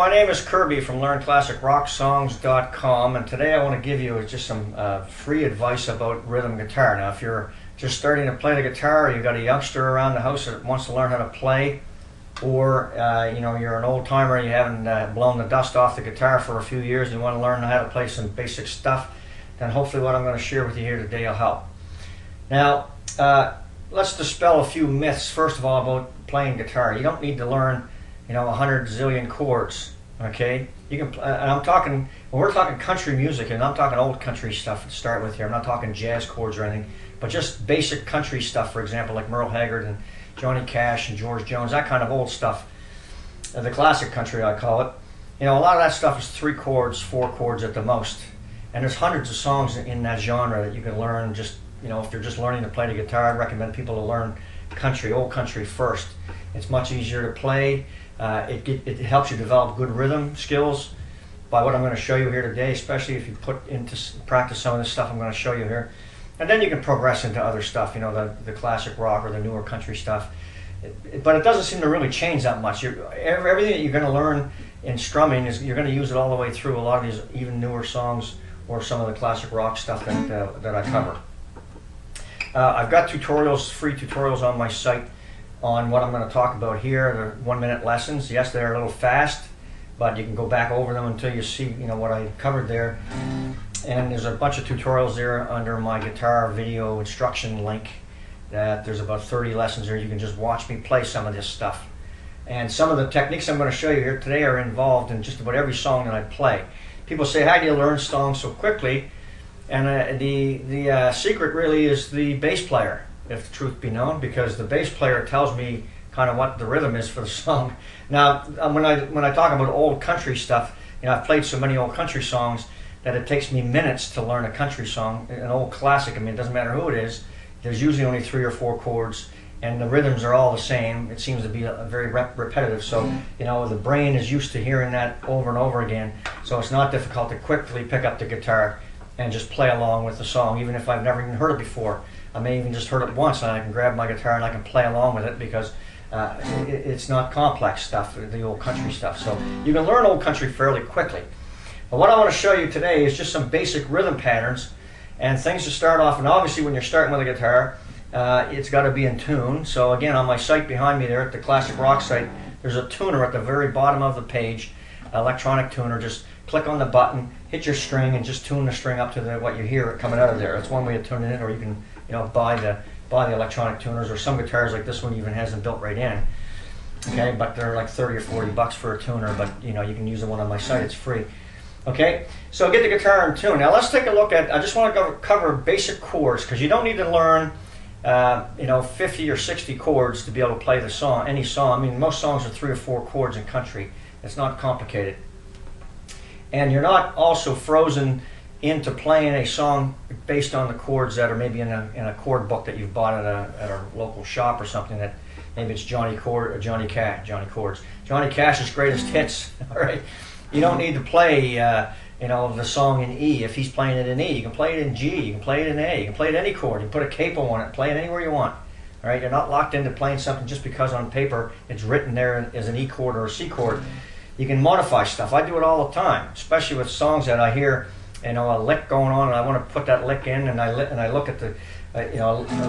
my name is Kirby from LearnClassicRockSongs.com, and today I want to give you just some free advice about rhythm guitar. Now, if you're just starting to play the guitar, or you've got a youngster around the house that wants to learn how to play, or you're an old timer and you haven't blown the dust off the guitar for a few years and you want to learn how to play some basic stuff, then hopefully what I'm going to share with you here today will help. Now, let's dispel a few myths, first of all, about playing guitar. You don't need to learn 100 zillion chords, okay? You can, and I'm talking, when we're talking country music, and I'm talking old country stuff to start with here. I'm not talking jazz chords or anything, but just basic country stuff, for example, like Merle Haggard and Johnny Cash and George Jones, that kind of old stuff. The classic country, I call it. A lot of that stuff is 3 chords, 4 chords at the most. And there's hundreds of songs in that genre that you can learn just, if you're just learning to play the guitar. I'd recommend people to learn country, old country first. It's much easier to play. It helps you develop good rhythm skills by what I'm going to show you here today, especially if you put into practice some of this stuff I'm going to show you here. And then you can progress into other stuff, the classic rock or the newer country stuff. But it doesn't seem to really change that much. Everything that you're going to learn in strumming, you're going to use it all the way through a lot of these even newer songs or some of the classic rock stuff that I cover. I've got tutorials, free tutorials on my site on what I'm going to talk about here. They're 1-minute lessons. Yes, they're a little fast, but you can go back over them until you see what I covered there. And there's a bunch of tutorials there under my guitar video instruction link. There's about 30 lessons there. You can just watch me play some of this stuff. And some of the techniques I'm going to show you here today are involved in just about every song that I play. People say, how do you learn songs so quickly? And the secret really is the bass player, if the truth be known, because the bass player tells me kind of what the rhythm is for the song. Now, when I talk about old country stuff, I've played so many old country songs that it takes me minutes to learn a country song, an old classic. It doesn't matter who it is. There's usually only 3 or 4 chords, and the rhythms are all the same. It seems to be very repetitive, so the brain is used to hearing that over and over again, so it's not difficult to quickly pick up the guitar and just play along with the song, even if I've never even heard it before. I may even just heard it once, and I can grab my guitar and I can play along with it because it's not complex stuff, the old country stuff. So you can learn old country fairly quickly. But what I want to show you today is just some basic rhythm patterns and things to start off. And obviously when you're starting with a guitar, it's got to be in tune. So again, on my site behind me there at the Classic Rock site, there's a tuner at the very bottom of the page, electronic tuner. Just click on the button, hit your string, and just tune the string up to what you hear coming out of there. That's one way of tuning it, or you can buy the electronic tuners, or some guitars like this one even has them built right in. Okay, but they're like 30 or 40 bucks for a tuner, but you can use the one on my site, it's free. Okay, so get the guitar in tune. Now let's take a look at, I just want to cover basic chords, because you don't need to learn 50 or 60 chords to be able to play the song, any song. Most songs are 3 or 4 chords in country. It's not complicated. And you're not also frozen into playing a song based on the chords that are maybe in a chord book that you've bought at a local shop or something, that maybe it's Johnny Chords. Johnny Cash's greatest hits. All right, you don't need to play the song in E. If he's playing it in E, you can play it in G, you can play it in A, you can play it any chord. You can put a capo on it, play it anywhere you want. All right, you're not locked into playing something just because on paper it's written there as an E chord or a C chord. You can modify stuff. I do it all the time, especially with songs that I hear a lick going on and I want to put that lick in, and I look at the I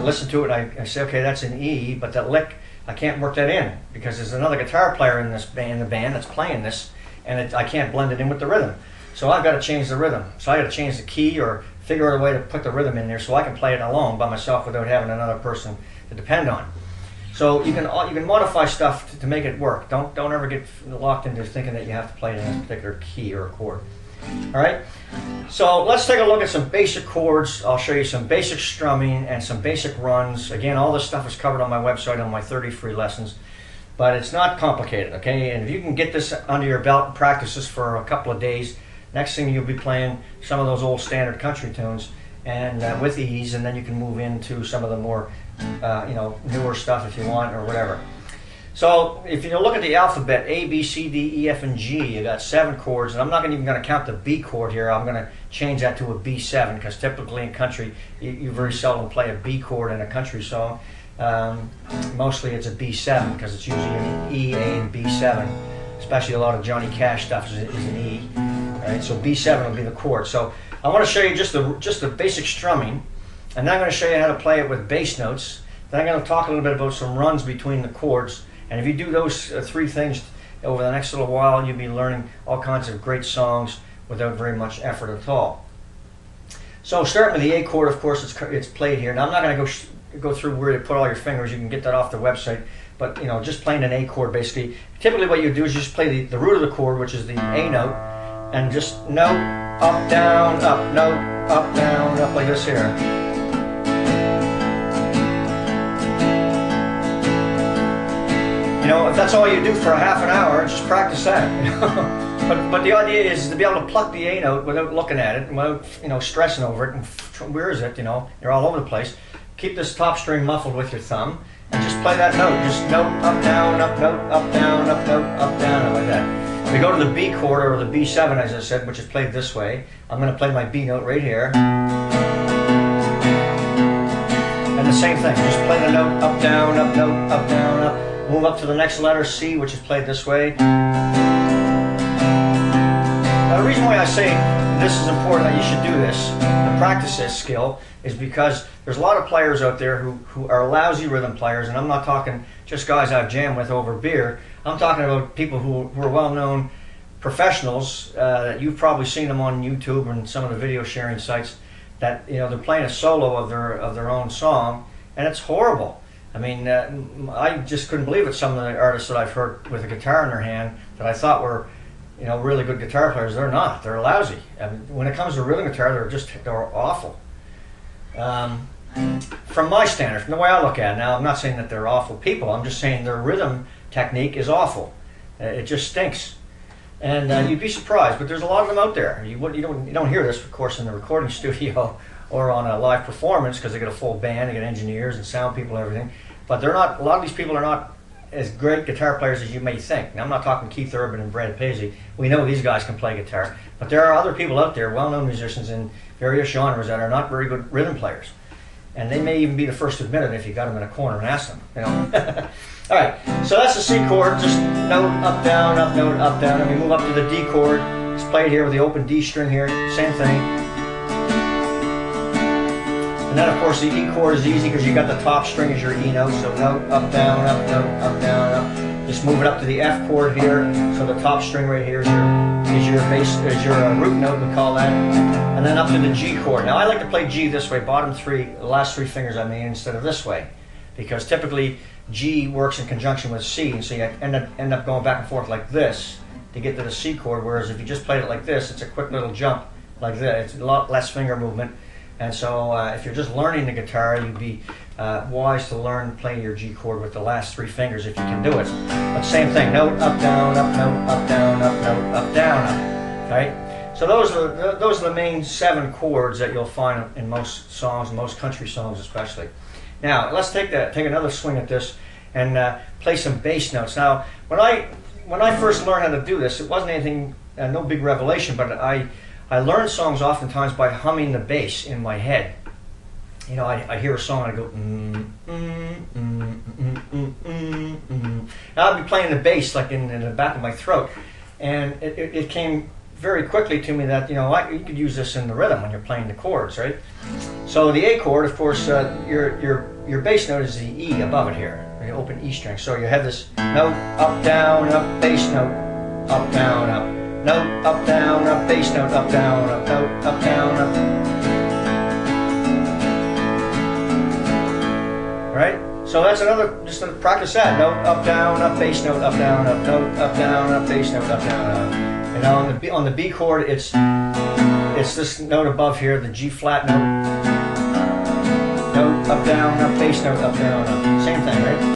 listen to it and I say, okay, that's an E, but that lick, I can't work that in because there's another guitar player in the band that's playing this, and I can't blend it in with the rhythm. So I've got to change the rhythm. So I got to change the key or figure out a way to put the rhythm in there so I can play it alone by myself without having another person to depend on. So you can modify stuff to make it work. Don't ever get locked into thinking that you have to play it in a particular key or a chord. All right. So let's take a look at some basic chords. I'll show you some basic strumming and some basic runs. Again, all this stuff is covered on my website on my 30 free lessons, but it's not complicated. Okay, and if you can get this under your belt and practice this for a couple of days, next thing you'll be playing some of those old standard country tunes and with ease, and then you can move into some of the more newer stuff if you want, or whatever. So if you look at the alphabet, A, B, C, D, E, F, and G, you got 7 chords, and I'm not even going to count the B chord here. I'm going to change that to a B7, because typically in country, you very seldom play a B chord in a country song. Mostly it's a B7, because it's usually an E, A, and B7. especially a lot of Johnny Cash stuff is an E. Right? So B7 will be the chord. So I want to show you just the basic strumming, and then I'm going to show you how to play it with bass notes. Then I'm going to talk a little bit about some runs between the chords. And if you do those three things over the next little while, you'll be learning all kinds of great songs without very much effort at all. So starting with the A chord, of course, it's played here. Now I'm not going to go through where to put all your fingers. You can get that off the website. But you know, just playing an A chord basically. Typically what you do is just play the root of the chord, which is the A note, and just note, up, down, up, note, up, down, up, like this here. You know, if that's all you do for a half an hour, just practice that. You know? But the idea is to be able to pluck the A note without looking at it, without, you know, stressing over it. And where is it? You know, you're all over the place. Keep this top string muffled with your thumb, and just play that note. Just note, up, down, up, note, up, down, up, note, up, down, like that. We go to the B chord, or the B7, as I said, which is played this way. I'm going to play my B note right here. And the same thing, just play the note, up, down, up, note, up, down, up. Move up to the next letter, C, which is played this way. Now, the reason why I say this is important, that you should do this, and practice this skill, is because there's a lot of players out there who are lousy rhythm players, and I'm not talking just guys I've jammed with over beer. I'm talking about people who are well-known professionals. You've probably seen them on YouTube and some of the video sharing sites, that, you know, they're playing a solo of their own song, and it's horrible. I mean, I just couldn't believe it. Some of the artists that I've heard with a guitar in their hand that I thought were, you know, really good guitar players, they're not. They're lousy. I mean, when it comes to rhythm guitar, they're awful. From my standards, from the way I look at it, now I'm not saying that they're awful people. I'm just saying their rhythm technique is awful. It just stinks. And you'd be surprised, but there's a lot of them out there. You don't hear this, of course, in the recording studio or on a live performance, because they get a full band, they get engineers and sound people and everything. But they're not. A lot of these people are not as great guitar players as you may think. Now, I'm not talking Keith Urban and Brad Paisley. We know these guys can play guitar, but there are other people out there, well-known musicians in various genres, that are not very good rhythm players, and they may even be the first to admit it if you got them in a corner and ask them. You know. All right, so that's the C chord. Just note, up, down, up, note, up, down, and we move up to the D chord. It's played here with the open D string here. Same thing. And then, of course, the E chord is easy because you got the top string as your E note. So note, up, down, up, note, up, down, up. Just move it up to the F chord here. So the top string right here is your bass, is your root note, we call that. And then up to the G chord. Now, I like to play G this way, bottom three, the last three fingers I mean, instead of this way, because typically G works in conjunction with C, and so you end up going back and forth like this to get to the C chord. Whereas if you just played it like this, it's a quick little jump like this. It's a lot less finger movement. And so if you're just learning the guitar, you'd be wise to learn playing your G chord with the last three fingers if you can do it. But same thing, note, up, down, up, note, up, down, up, note, up, down, up. Right? So those are the main 7 chords that you'll find in most songs, most country songs especially. Now let's take another swing at this and play some bass notes. Now when I first learned how to do this, it wasn't anything, no big revelation, but I learn songs oftentimes by humming the bass in my head. You know, I hear a song and I go, and I'll be playing the bass like in the back of my throat. And it came very quickly to me that, you know, you could use this in the rhythm when you're playing the chords, right? So the A chord, of course, your bass note is the E above it here, the open E string. So you have this note, up, down, up, bass note, up, down, up. Note, up, down, up, bass note, up, down, up, note, up, down, up. Right? So that's another, just to practice that. Note, up, down, up, bass note, up, down, up, note, up, down, up, bass note, up, down, up. And now on the B chord, it's this note above here, the G flat note. Note, up, down, up, bass note, up, down, up. Same thing, right?